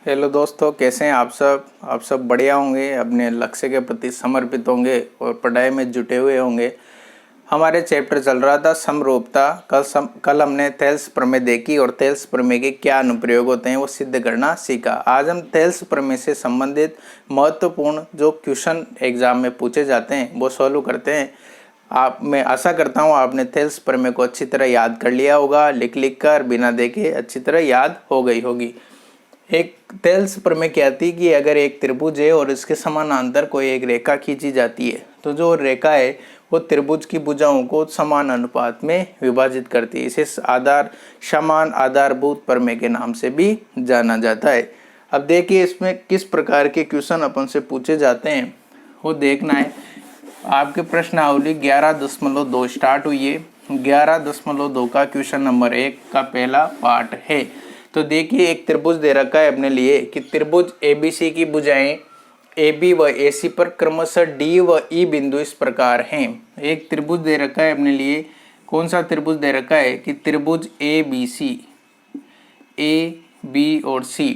Hello दोस्तों, कैसे हैं आप सब बढ़िया होंगे, अपने लक्ष्य के प्रति समर्पित होंगे और पढ़ाई में जुटे हुए होंगे। हमारे चैप्टर चल रहा था समरूपता। कल हमने थेल्स प्रमेय देखी और थेल्स प्रमेय के क्या अनुप्रयोग होते हैं वो सिद्ध करना सीखा। आज हम थेल्स प्रमेय से संबंधित महत्वपूर्ण जो क्वेश्चन एग्जाम में पूछे जाते हैं वो सॉल्व करते हैं। मैं आशा करता हूँ आपने थेल्स प्रमेय को अच्छी तरह याद कर लिया होगा, लिख कर बिना देखे अच्छी तरह याद हो गई होगी। एक थेल्स प्रमेय कहती है कि अगर एक त्रिभुज है और इसके समानांतर कोई एक रेखा खींची जाती है तो जो रेखा है वो त्रिभुज की भुजाओं को समान अनुपात में विभाजित करती है। इसे समान आधारभूत प्रमेय के नाम से भी जाना जाता है। अब देखिए इसमें किस प्रकार के क्वेश्चन अपन से पूछे जाते हैं वो देखना है। आपके प्रश्नावली 11.2 स्टार्ट हुई है। 11.2 का क्वेश्चन नंबर 1 का पहला पार्ट है। तो देखिए एक त्रिभुज दे रखा है अपने लिए कि त्रिभुज एबीसी की भुजाएं AB व AC पर क्रमशः D व E बिंदु इस प्रकार हैं। एक त्रिभुज दे रखा है अपने लिए। कौन सा त्रिभुज दे रखा है कि त्रिभुज ABC A B और C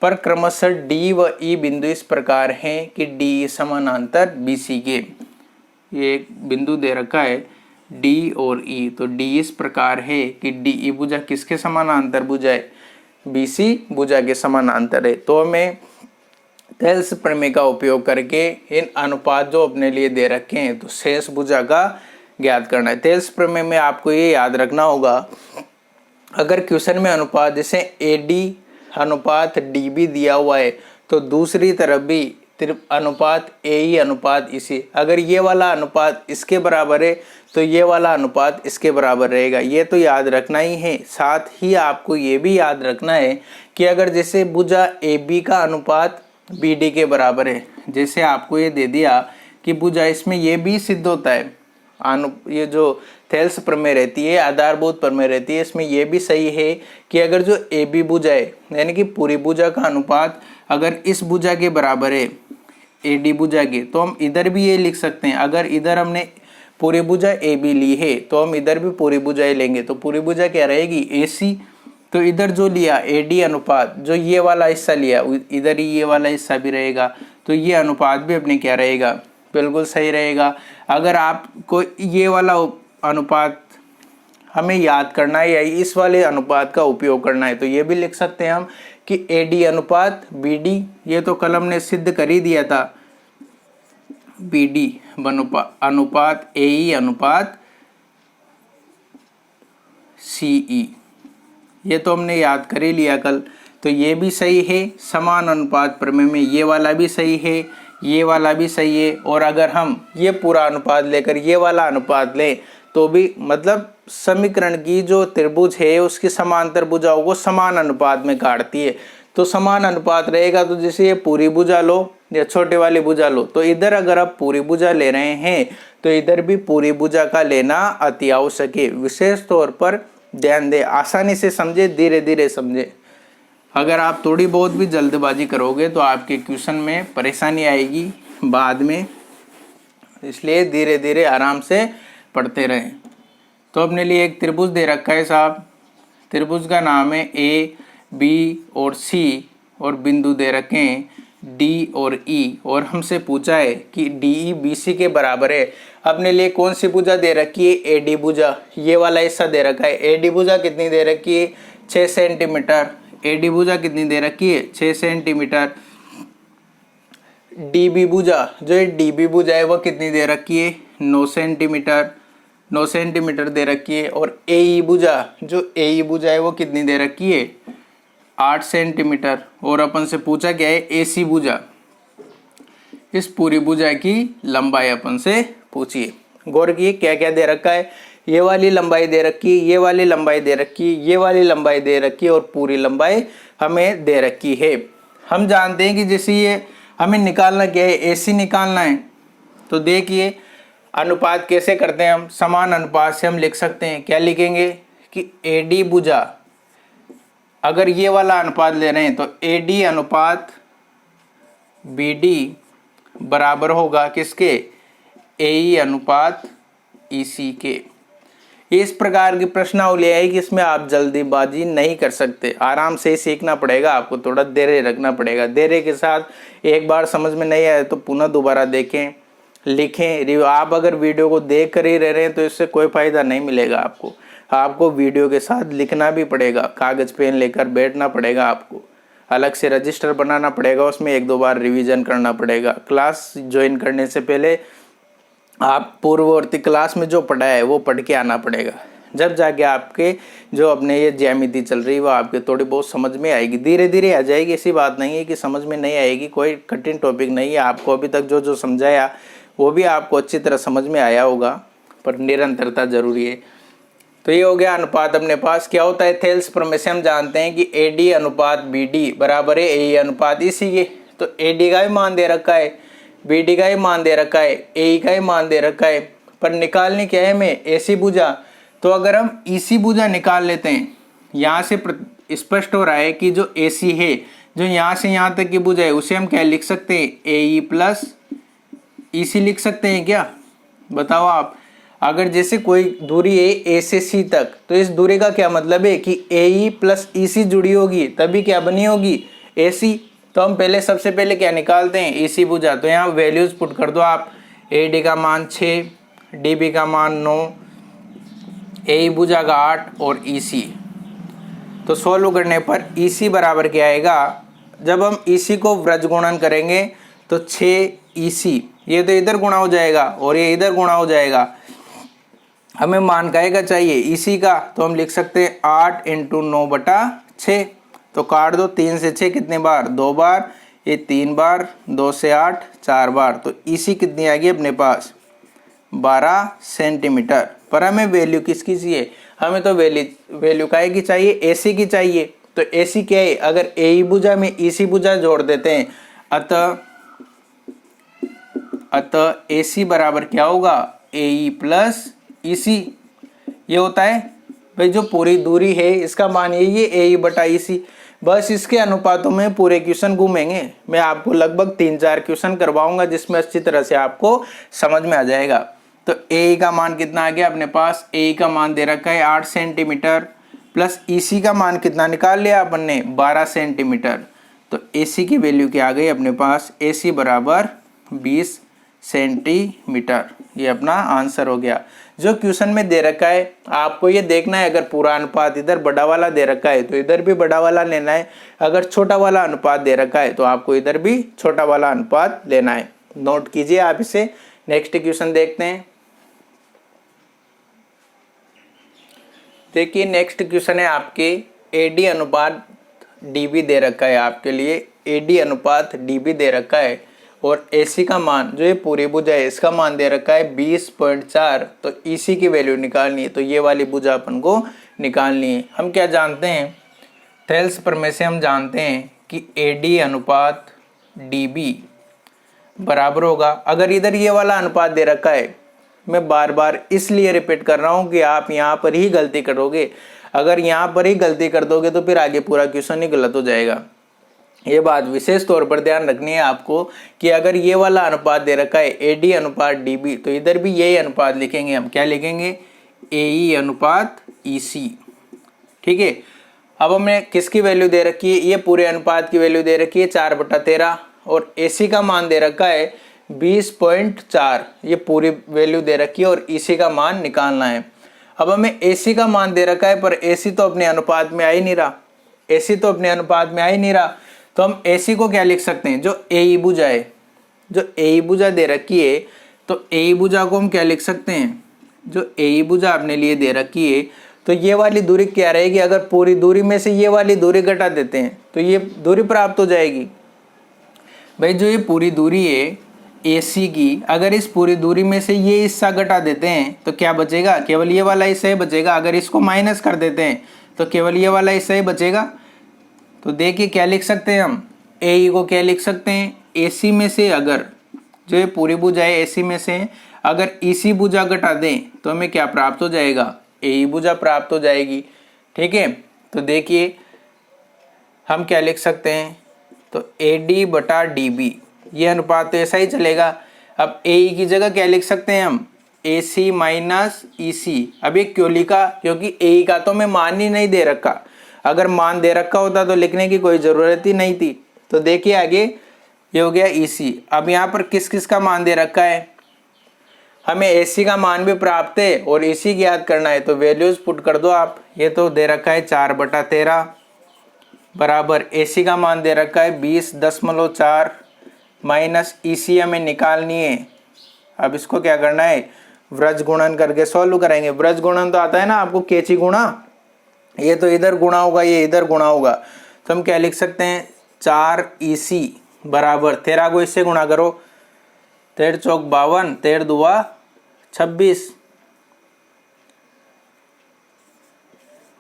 पर क्रमशः D व E बिंदु इस प्रकार हैं कि D समानांतर BC के। ये एक बिंदु दे रखा है D और E, तो D इस प्रकार है कि DE भुजा किसके समानांतर भुजा है? BC भुजा के समानांतर है। तो हमें थेल्स प्रमेय का उपयोग करके इन अनुपात जो अपने लिए दे रखे हैं तो शेष भुजा का ज्ञात करना है। थेल्स प्रमेय में आपको ये याद रखना होगा, अगर क्वेश्चन में अनुपात जैसे AD अनुपात DB दिया हुआ है तो दूसरी तरफ भी अनुपात AE अनुपात इसी, अगर ये वाला अनुपात इसके बराबर है तो ये वाला अनुपात इसके बराबर रहेगा। ये तो याद रखना ही है। साथ ही आपको ये भी याद रखना है कि अगर जैसे भुजा AB का अनुपात BD के बराबर है, जैसे आपको ये दे दिया कि भुजा, इसमें ये भी सिद्ध होता है। ये जो थेल्स प्रमेय रहती है, आधारभूत प्रमेय रहती है, इसमें यह भी सही है कि अगर जो AB भुजा है यानी कि पूरी भुजा का अनुपात अगर इस भुजा के बराबर है AD भुजा के, तो हम इधर भी ये लिख सकते हैं। अगर इधर हमने पूरी भुजा AB ली है तो हम इधर भी पूरी भुजा ही लेंगे, तो पूरी भुजा क्या रहेगी AC। तो इधर जो लिया AD अनुपात, जो ये वाला हिस्सा लिया इधर ही ये वाला हिस्सा भी रहेगा, तो ये अनुपात भी अपने क्या रहेगा, बिल्कुल सही रहेगा। अगर आपको ये वाला अनुपात हमें याद करना है या इस वाले अनुपात का उपयोग करना है तो ये भी लिख सकते हैं हम कि AD अनुपात BD, ये तो कल हमने सिद्ध कर ही दिया था, BD अनुपात AE अनुपात CE, ये तो हमने याद कर ही लिया कल। तो ये भी सही है। समान अनुपात प्रमेय में ये वाला भी सही है, ये वाला भी सही है। और अगर हम ये पूरा अनुपात लेकर ये वाला अनुपात लें तो भी मतलब समीकरण की जो त्रिभुज है उसकी समांतर भुजाओं को समान अनुपात में काटती है। तो समान अनुपात रहेगा, तो जैसे ये पूरी भुजा लो या छोटे वाली भुजा लो, तो इधर अगर आप पूरी भुजा ले रहे हैं तो इधर भी पूरी भुजा का लेना अति आवश्यक है। विशेष तौर पर ध्यान दें, आसानी से समझे, धीरे धीरे समझे। अगर आप थोड़ी बहुत भी जल्दबाजी करोगे तो आपके क्वेश्चन में परेशानी आएगी बाद में, इसलिए धीरे धीरे आराम से पढ़ते रहें। तो अपने लिए एक त्रिभुज दे रखा है साहब, त्रिभुज का नाम है A B और C और बिंदु दे रखे हैं D और E, और हमसे पूछा है कि DE BC के बराबर है। अपने लिए कौन सी भुजा दे रखी है? AD भुजा, ये वाला हिस्सा दे रखा है। AD भुजा कितनी दे रखी है? 6 सेंटीमीटर। AD भुजा कितनी दे रखी है? 6 सेंटीमीटर। DB भुजा, जो DB भुजा है वो कितनी दे रखी है? 9 सेंटीमीटर। 9 सेंटीमीटर दे रखी है। और AE भुजा, जो AE भुजा है वो कितनी दे रखी है? 8 सेंटीमीटर। और अपन से पूछा क्या है? AC भुजा, इस पूरी भुजा की लंबाई अपन से पूछिए। गौर किए क्या क्या दे रखा है? ये वाली लंबाई दे रखी है, ये वाली लंबाई दे रखी है, ये वाली लंबाई दे रखी है और पूरी लंबाई हमें दे रखी है। हम जानते हैं कि जैसे ये हमें निकालना क्या है? AC निकालना है। तो देखिए अनुपात कैसे करते हैं हम? समान अनुपात से हम लिख सकते हैं। क्या लिखेंगे कि AD भुजा, अगर ये वाला अनुपात ले रहे हैं तो AD अनुपात BD बराबर होगा किसके? AE अनुपात EC के। ये इस प्रकार की प्रश्नावली है कि इसमें आप जल्दीबाजी नहीं कर सकते, आराम से सीखना पड़ेगा आपको, थोड़ा धैर्य रखना पड़ेगा। धैर्य के साथ एक बार समझ में नहीं आया तो पुनः दोबारा देखें, लिखें। आप अगर वीडियो को देख कर ही रह रहे हैं तो इससे कोई फायदा नहीं मिलेगा आपको। आपको वीडियो के साथ लिखना भी पड़ेगा, कागज पेन लेकर बैठना पड़ेगा, आपको अलग से रजिस्टर बनाना पड़ेगा, उसमें 1-2 बार रिवीजन करना पड़ेगा। क्लास ज्वाइन करने से पहले आप पूर्ववर्ती क्लास में जो पढ़ा है वो पढ़ के आना पड़ेगा, जब जाके आपके जो अपने ये ज्यामिति चल रही है वो आपके थोड़ी बहुत समझ में आएगी। धीरे धीरे आ जाएगी, ऐसी बात नहीं है कि समझ में नहीं आएगी। कोई कठिन टॉपिक नहीं है, आपको अभी तक जो जो समझाया वो भी आपको अच्छी तरह समझ में आया होगा, पर निरंतरता जरूरी है। तो ये हो गया अनुपात अपने पास। क्या होता है थेल्स प्रमेय से हम जानते हैं कि AD अनुपात BD बराबर है AE अनुपात EC के। तो AD का भी मान दे रखा है, BD का ही मान दे रखा है, AE का ही मान दे रखा है, पर निकालनी क्या है हमें AC भुजा। तो अगर हम EC भुजा निकाल लेते हैं, यहाँ से स्पष्ट हो रहा है कि जो AC है, जो यहाँ से यहाँ तक की भुजा है, उसे हम क्या लिख सकते हैं AE प्लस EC लिख सकते हैं क्या, बताओ आप। अगर जैसे कोई दूरी है A से C तक, तो इस दूरी का क्या मतलब है कि AE प्लस EC जुड़ी होगी तभी क्या बनी होगी AC। तो हम पहले सबसे पहले क्या निकालते हैं EC भुजा। तो यहाँ वैल्यूज पुट कर दो आप, AD का मान 6, DB का मान 9, AE भुजा का 8 और EC। तो सोल्व करने पर EC बराबर क्या आएगा, जब हम EC को व्रज गुणन करेंगे तो 6 EC, ये तो इधर गुणा हो जाएगा और ये इधर गुणा हो जाएगा। हमें मान का चाहिए EC का, तो हम लिख सकते हैं 8 × 9/6। तो काट दो, 3 से 6 कितने बार, 2 बार, ये 3 बार, 2 से 8 4 बार। तो EC कितनी आ गई अपने पास 12 सेंटीमीटर। पर हमें वैल्यू किसकी चाहिए, हमें तो वैल्यू काहे की चाहिए, AC की चाहिए। तो AC क्या है, अगर AE भुजा में EC भुजा जोड़ देते हैं, अतः AC बराबर क्या होगा AE प्लस EC। ये होता है भाई जो पूरी दूरी है इसका मान यही है AE बटा EC। बस इसके अनुपातों में पूरे क्वेश्चन घूमेंगे। मैं आपको लगभग 3-4 क्वेश्चन करवाऊंगा जिसमें अच्छी तरह से आपको समझ में आ जाएगा। तो AE का मान कितना आ गया अपने पास, AE का मान दे रखा है 8 सेंटीमीटर, प्लस EC का मान कितना निकाल लिया अपन ने 12 सेंटीमीटर। तो AC की वैल्यू क्या आ गई अपने पास, AC बराबर 20 सेंटीमीटर। ये अपना आंसर हो गया। जो क्वेश्चन में दे रखा है आपको ये देखना है, अगर पूरा अनुपात इधर बड़ा वाला दे रखा है तो इधर भी बड़ा वाला लेना है, अगर छोटा वाला अनुपात दे रखा है तो आपको इधर भी छोटा वाला अनुपात लेना है। नोट कीजिए आप इसे। नेक्स्ट क्वेश्चन देखते हैं। देखिए नेक्स्ट क्वेश्चन है आपके AD अनुपात DB दे रखा है आपके लिए, AD अनुपात DB दे रखा है और AC का मान जो ये पूरी भुजा है इसका मान दे रखा है 20.4। तो EC की वैल्यू निकालनी है, तो ये वाली भुजा अपन को निकालनी है। हम क्या जानते हैं, थेल्स प्रमेय से हम जानते हैं कि AD अनुपात DB बराबर होगा, अगर इधर ये वाला अनुपात दे रखा है, मैं बार बार इसलिए रिपीट कर रहा हूँ कि आप यहाँ पर ही गलती करोगे। अगर यहाँ पर ही गलती कर दोगे तो फिर आगे पूरा क्वेश्चन ही गलत हो जाएगा। ये बात विशेष तौर पर ध्यान रखनी है आपको कि अगर ये वाला अनुपात दे रखा है AD अनुपात DB, तो इधर भी यही अनुपात लिखेंगे। हम क्या लिखेंगे, AE अनुपात EC। ठीक है, अब हमें किसकी वैल्यू दे रखी है, ये पूरे अनुपात की वैल्यू दे रखी है 4/13 और AC का मान दे रखा है 20.4। ये पूरी वैल्यू दे रखी है और EC का मान निकालना है। अब हमें AC का मान दे रखा है पर AC तो अपने अनुपात में आ ही नहीं रहा, AC तो अपने अनुपात में आ ही नहीं रहा। तो हम AC को क्या लिख सकते हैं, जो AE भुजा है, जो AE भुजा दे रखी है, तो AE भुजा को हम क्या लिख सकते हैं, जो AE भुजा अपने लिए दे रखी है, तो ये वाली दूरी क्या रहेगी, अगर पूरी दूरी में से ये वाली दूरी घटा देते हैं तो ये दूरी प्राप्त हो जाएगी। भाई जो ये पूरी दूरी है AC की, अगर इस पूरी दूरी में से ये हिस्सा घटा देते हैं तो क्या बचेगा, केवल ये वाला हिस्सा ही बचेगा। अगर इसको माइनस कर देते हैं तो केवल ये वाला हिस्सा ही बचेगा। तो देखिए क्या लिख सकते हैं हम, AE को क्या लिख सकते हैं, AC में से अगर जो ये पूरी भुजा है AC में से अगर EC भुजा घटा दें तो हमें क्या प्राप्त हो जाएगा, AE भुजा प्राप्त हो जाएगी। ठीक है, तो देखिए हम क्या लिख सकते हैं, तो AD बटा DB, ये अनुपात तो ऐसा ही चलेगा। अब AE की जगह क्या लिख सकते हैं हम, AC माइनस EC। अब ये क्यों लिखा, क्योंकि AE का तो मैं मान ही नहीं दे रखा, अगर मान दे रखा होता तो लिखने की कोई ज़रूरत ही नहीं थी। तो देखिए आगे ये हो गया EC। अब यहाँ पर किस किस का मान दे रखा है, हमें AC का मान भी प्राप्त है और EC की याद करना है, तो वैल्यूज पुट कर दो आप। ये तो दे रखा है 4/13 बराबर AC का मान दे रखा है 20.4 माइनस EC हमें निकालनी है। अब इसको क्या करना है, व्रज गुणन करके सॉल्व करेंगे। व्रज गुणन तो आता है ना आपको, कैची गुणा, ये तो इधर गुणा होगा, ये इधर गुणा होगा, तो हम क्या लिख सकते हैं 4EC बराबर 13 को इससे गुणा करो, 13 चौक 52, 13 दुआ 26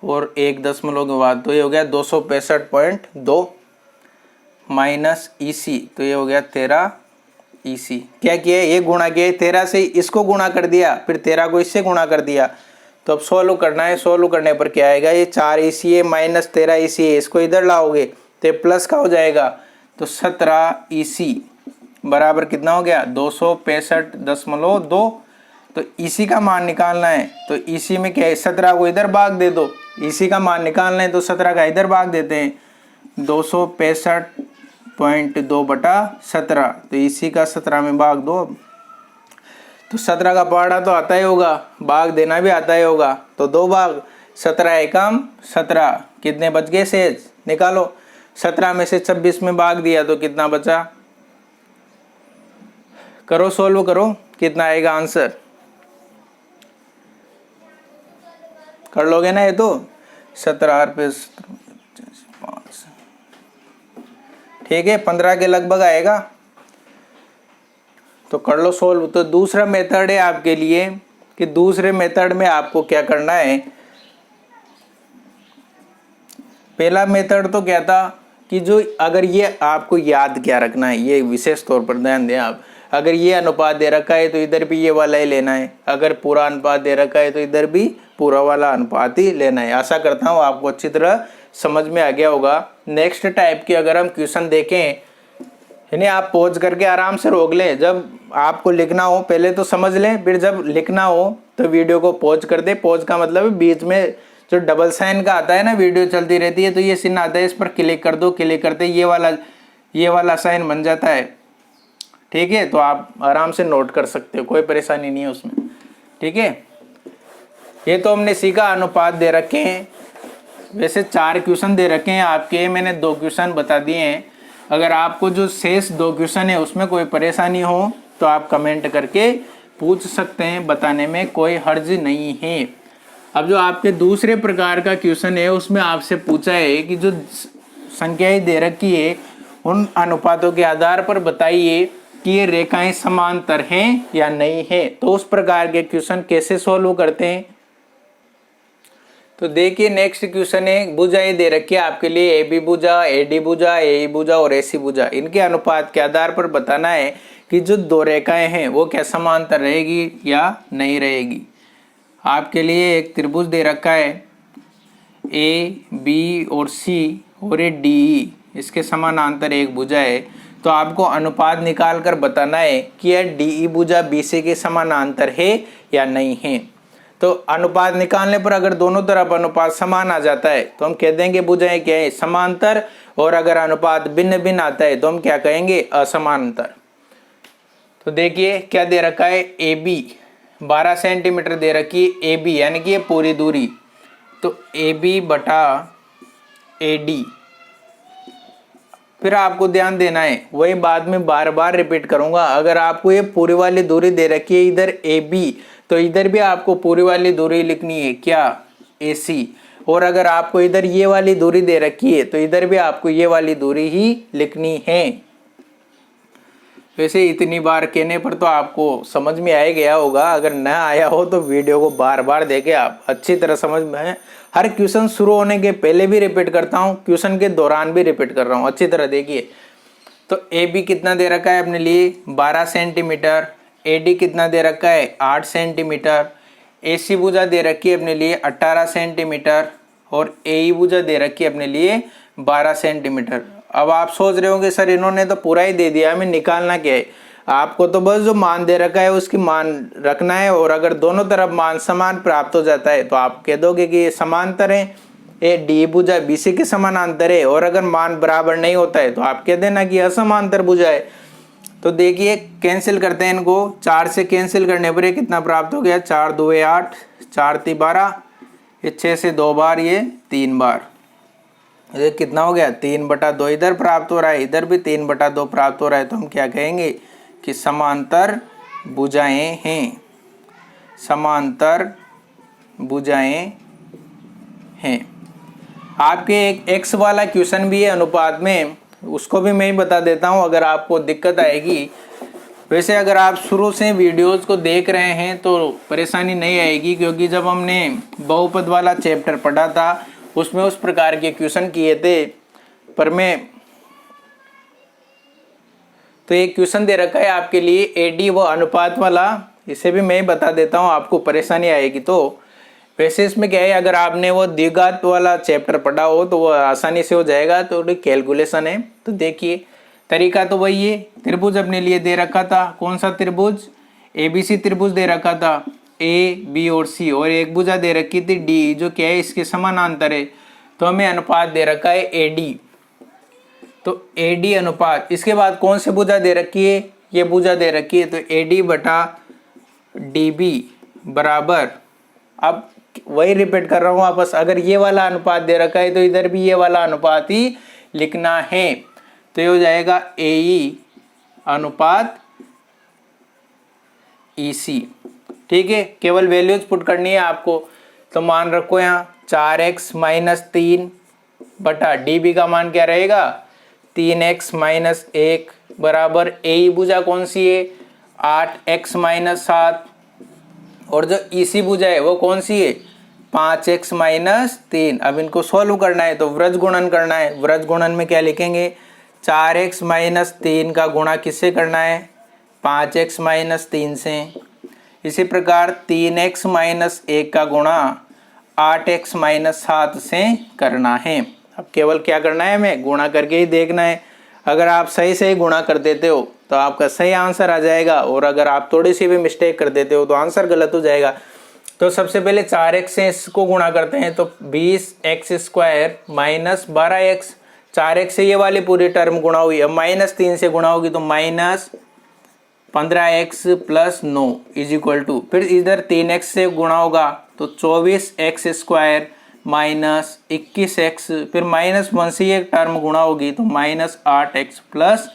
और 1 के बाद तो ये हो गया 265.2 माइनस EC, तो ये हो गया 13 EC। क्या किया, ये गुणा किया, 13 से इसको गुणा कर दिया, फिर 13 को इससे गुणा कर दिया। तो अब सोल्व करना है, सोल्व करने पर क्या आएगा, ये 4 EC है माइनस 13 EC है, इसको इधर लाओगे तो प्लस का हो जाएगा, तो 17 EC बराबर कितना हो गया 265.2। तो EC का मान निकालना है, तो EC में क्या है, 17 को इधर भाग दे दो, EC का मान निकालना है तो 17 का इधर भाग देते हैं, 265.2/17, तो EC का 17 में भाग दो। तो 17 का पहाड़ा तो आता ही होगा, भाग देना भी आता ही होगा, तो 2 भाग, 17 एकम 17, कितने बच गए शेष निकालो। 17 में से 26 में भाग दिया तो कितना बचा, करो सोल्व करो, कितना आएगा आंसर, कर लोगे ना ये तो 17 पे 5, ठीक है 15 के लगभग आएगा, तो कर लो सोल्व। तो दूसरा मेथड है आपके लिए कि दूसरे मेथड में आपको क्या करना है, पहला मेथड तो क्या था कि जो अगर ये आपको याद क्या रखना है, ये विशेष तौर पर ध्यान दें आप, अगर ये अनुपात दे रखा है तो इधर भी ये वाला ही लेना है, अगर पूरा अनुपात दे रखा है तो इधर भी पूरा वाला अनुपात ही लेना है। आशा करता हूँ आपको अच्छी तरह समझ में आ गया होगा। नेक्स्ट टाइप के अगर हम क्वेश्चन देखें, यानी आप पॉज करके आराम से रोक लें, जब आपको लिखना हो पहले तो समझ लें, फिर जब लिखना हो तो वीडियो को पॉज कर दे। पॉज का मतलब बीच में जो डबल साइन का आता है ना, वीडियो चलती रहती है तो ये चिन्ह आता है, इस पर क्लिक कर दो, क्लिक करते ये वाला साइन बन जाता है, ठीक है। तो आप आराम से नोट कर सकते हो, कोई परेशानी नहीं है उसमें, ठीक है। ये तो हमने सीखा, अनुपात दे रखे हैं, वैसे 4 क्वेश्चन दे रखे हैं आपके, मैंने 2 क्वेश्चन बता दिए हैं। अगर आपको जो शेष 2 क्वेश्चन है उसमें कोई परेशानी हो तो आप कमेंट करके पूछ सकते हैं, बताने में कोई हर्ज नहीं है। अब जो आपके दूसरे प्रकार का क्वेश्चन है उसमें आपसे पूछा है कि जो संख्याएं दे रखी है उन अनुपातों के आधार पर बताइए कि ये रेखाएं समांतर हैं या नहीं है। तो उस प्रकार के क्वेश्चन कैसे सॉल्व करते हैं, तो देखिए नेक्स्ट क्वेश्चन है, भुजाएं दे रखी है आपके लिए, AB भुजा, AD भुजा, AE भुजा और AC भुजा, इनके अनुपात के आधार पर बताना है कि जो 2 रेखाएं हैं वो क्या समांतर रहेगी या नहीं रहेगी। आपके लिए एक त्रिभुज दे रखा है AB और C और ये DE, इसके समानांतर एक भुजा है, तो आपको अनुपात निकाल कर बताना है कि यह DE भुजा BC के समानांतर है या नहीं है। तो अनुपात निकालने पर अगर दोनों तरफ अनुपात समान आ जाता है तो हम कह देंगे भुजाएं क्या है, समांतर, और अगर अनुपात भिन्न भिन्न आता है तो हम क्या कहेंगे, असमांतर। तो देखिए क्या दे रखा है, AB 12 सेंटीमीटर दे रखी है, AB यानी कि ये पूरी दूरी, तो AB बटा AD। फिर आपको ध्यान देना है, वही बाद में बार बार रिपीट करूंगा, अगर आपको ये पूरी वाली दूरी दे रखी है इधर AB, तो इधर भी आपको पूरी वाली दूरी लिखनी है क्या, AC, और अगर आपको इधर ये वाली दूरी दे रखी है तो इधर भी आपको ये वाली दूरी ही लिखनी है। वैसे इतनी बार कहने पर तो आपको समझ में आ गया होगा, अगर न आया हो तो वीडियो को बार बार देखे आप अच्छी तरह समझ में। हर क्वेश्चन शुरू होने के पहले भी रिपीट करता हूँ, क्वेश्चन के दौरान भी रिपीट कर रहा हूँ, अच्छी तरह देखिए। तो AB कितना दे रखा है अपने लिए 12 सेंटीमीटर, AD कितना दे रखा है 8 सेंटीमीटर, AC भुजा दे रखी है अपने लिए 18 सेंटीमीटर और AE भुजा दे रखी है अपने लिए 12 सेंटीमीटर। अब आप सोच रहे होंगे सर इन्होंने तो पूरा ही दे दिया, हमें निकालना क्या है। आपको तो बस जो मान दे रखा है उसकी मान रखना है, और अगर दोनों तरफ मान समान प्राप्त हो जाता है तो आप कह दोगे कि ये समांतर है, ए डी भुजा बीसी के समानांतर है। और अगर मान बराबर नहीं होता है तो आप कह देना कि असमांतर भुजा है। तो देखिए कैंसिल करते हैं इनको, 4 से कैंसिल करने पर ये कितना प्राप्त हो गया, 4 2 8, 4 3 12, ये 6 से 2 बार, ये 3 बार, ये कितना हो गया 3/2 इधर प्राप्त हो रहा है, इधर भी 3/2 प्राप्त हो रहा है। तो हम क्या कहेंगे कि समांतर भुजाएं हैं, समांतर भुजाएं हैं। आपके एक एक्स वाला क्वेश्चन भी है अनुपात में, उसको भी मैं ही बता देता हूं अगर आपको दिक्कत आएगी। वैसे अगर आप शुरू से वीडियोस को देख रहे हैं तो परेशानी नहीं आएगी, क्योंकि जब हमने बहुपद वाला चैप्टर पढ़ा था उसमें उस प्रकार के क्वेश्चन किए थे। पर मैं तो एक क्वेश्चन दे रखा है आपके लिए एडी व अनुपात वाला, इसे भी मैं ही बता देता हूं, आपको परेशानी आएगी। तो वैसे इसमें क्या है, अगर आपने वो द्विघात वाला चैप्टर पढ़ा हो तो वो आसानी से हो जाएगा, तो कैलकुलेशन है। तो देखिए तरीका तो वही है, त्रिभुज अपने लिए दे रखा था, कौन सा त्रिभुज, एबीसी त्रिभुज दे रखा था, ए बी और सी, और एक भुजा दे रखी थी डी, जो क्या है इसके समानांतर है। तो हमें अनुपात दे रखा है एडी, तो एडी अनुपात, इसके बाद कौन सी भुजा दे रखी है, ये भुजा दे रखी है, तो एडी बटा डीबी बराबर, अब वही रिपीट कर रहा हूं वापस, अगर ये वाला अनुपात दे रखा है तो इधर भी ये वाला अनुपात ही लिखना है। तो ये हो जाएगा एई अनुपात ईसी, ठीक है। केवल वैल्यूज पुट करनी है आपको। तो मान रखो यहाँ 4x - 3 बटा डीबी का मान क्या रहेगा, 3x - 1 बराबर एई भुजा कौन सी है, 8x - 7, और जो ईसी भुजा है वो कौन सी है, 5x - 3। अब इनको सॉल्व करना है तो व्रज गुणन करना है। व्रज गुणन में क्या लिखेंगे, 4x - 3 का गुणा किससे करना है, 5x - 3 से। इसी प्रकार 3x - 1 का गुणा 8x - 7 से करना है। अब केवल क्या करना है, हमें गुणा करके ही देखना है। अगर आप सही से ही गुणा कर देते हो तो आपका सही आंसर आ जाएगा, और अगर आप थोड़ी सी भी मिस्टेक कर देते हो तो आंसर गलत हो जाएगा। तो सबसे पहले 4x से इसको गुणा करते हैं, तो 20x² - 12x, 4x से ये वाली पूरी टर्म गुणा हुई, अब -3 से गुणा होगी तो -15x + 9 = फिर इधर 3x से गुणा होगा तो 24x² - 21x, फिर -1 से एक टर्म गुणा होगी तो -8x +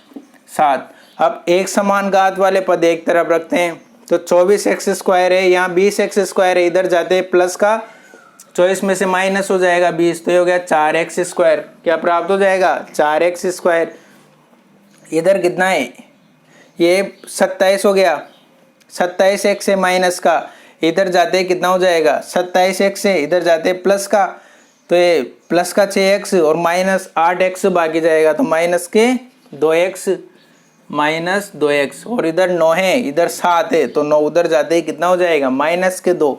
7। अब एक समान घात वाले पद एक तरफ रखते हैं, तो 24x² है, यहाँ 20x² है, इधर जाते हैं प्लस का 24 में से माइनस हो जाएगा 20, तो ये हो गया 4x²। क्या प्राप्त हो जाएगा, 4x²। इधर कितना है, ये 27 हो गया, 27x है माइनस का, इधर जाते कितना हो जाएगा 27x है, इधर जाते प्लस का, तो ये प्लस का 6x और -8x बाकी जाएगा, तो -2x -2x, और इधर 9 है, इधर 7 है, तो 9 उधर जाते ही कितना हो जाएगा -2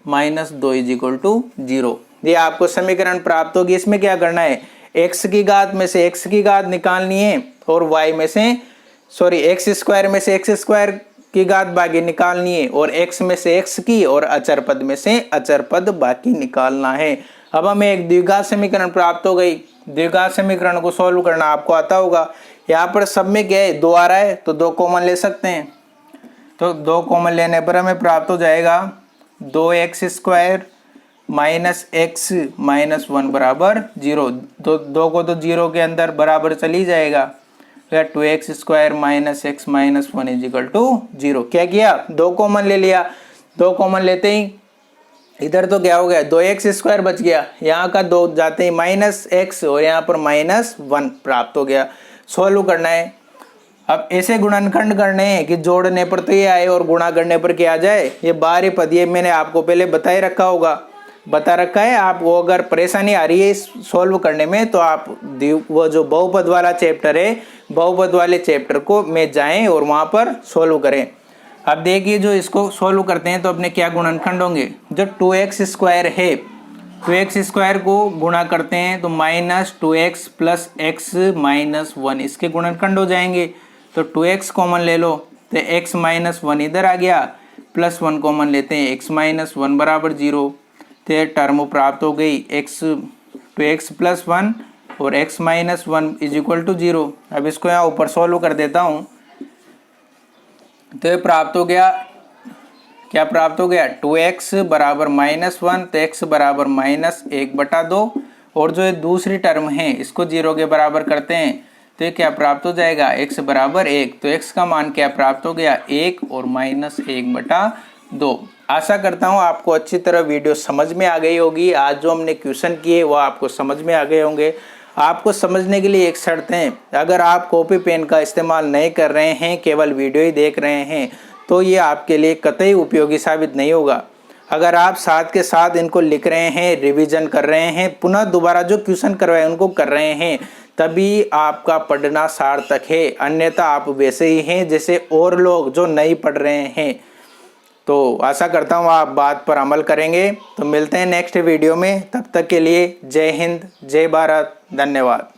-2 = 0। ये आपको समीकरण प्राप्त होगी। इसमें क्या करना है, x की घात में से x की घात निकालनी है, और y में से x² में से x² की घात बाकी निकालनी है, और x में से x की और अचर पद में से अचर पद बाकी निकालना है। अब हमें एक द्विघात समीकरण प्राप्त हो गई। द्विघात समीकरण को सॉल्व करना आपको आता होगा। यहाँ पर सब में क्या है, 2 आ रहा है तो 2 कॉमन ले सकते हैं, तो 2 कॉमन लेने पर हमें प्राप्त हो जाएगा 2x² - x - 1 बराबर 0। तो 2 को तो 0 के अंदर बराबर चली जाएगा, 2x² - x - 1 = 0। क्या किया, 2 कॉमन ले लिया, 2 कॉमन लेते ही इधर तो क्या हो गया, 2x² बच गया, यहाँ का 2 जाते ही -x और यहाँ पर -1 प्राप्त हो गया। सॉल्व करना है। अब ऐसे गुणनखंड करने हैं कि जोड़ने पर तो ये आए और गुणा करने पर क्या आ जाए, ये बाहरी पद, ये मैंने आपको पहले बताए रखा होगा, बता रखा है। आपको अगर परेशानी आ रही है इस सॉल्व करने में तो आप वो जो बहुपद वाला चैप्टर है, बहुपद वाले चैप्टर को में जाएं और वहां पर सॉल्व करें। अब देखिए जो इसको सॉल्व करते हैं तो अपने क्या गुणनखंड होंगे, जो 2x² है, 2x² को गुणा करते हैं तो -2x + x - 1 इसके गुणनखंड हो जाएंगे। तो 2x कॉमन ले लो तो x माइनस 1 इधर आ गया, प्लस 1 कॉमन लेते हैं, x माइनस 1 बराबर 0। तो ये टर्म प्राप्त हो गई x 2x प्लस 1 और x minus 1 is equal to 0। अब इसको यहाँ ऊपर सॉल्व कर देता हूँ तो ये प्राप्त हो गया, क्या प्राप्त हो गया 2x बराबर माइनस 1, तो x बराबर माइनस 1/2 और जो ये दूसरी टर्म है इसको 0 के बराबर करते हैं तो ये क्या प्राप्त हो जाएगा x बराबर 1। तो x का मान क्या प्राप्त हो गया 1 और माइनस 1/2। आशा करता हूँ आपको अच्छी तरह वीडियो समझ में आ गई होगी। आज जो हमने क्वेश्चन किए वो आपको समझ में आ गए होंगे। आपको समझने के लिए एक शर्त है, अगर आप कॉपी पेन का इस्तेमाल नहीं कर रहे हैं, केवल वीडियो ही देख रहे हैं, तो ये आपके लिए कतई उपयोगी साबित नहीं होगा। अगर आप साथ के साथ इनको लिख रहे हैं, रिवीजन कर रहे हैं, पुनः दोबारा जो क्वेश्चन करवाए उनको कर रहे हैं, तभी आपका पढ़ना सार्थक है। अन्यथा आप वैसे ही हैं जैसे और लोग जो नहीं पढ़ रहे हैं। तो आशा करता हूँ आप बात पर अमल करेंगे। तो मिलते हैं नेक्स्ट वीडियो में, तब तक के लिए जय हिंद, जय भारत, धन्यवाद।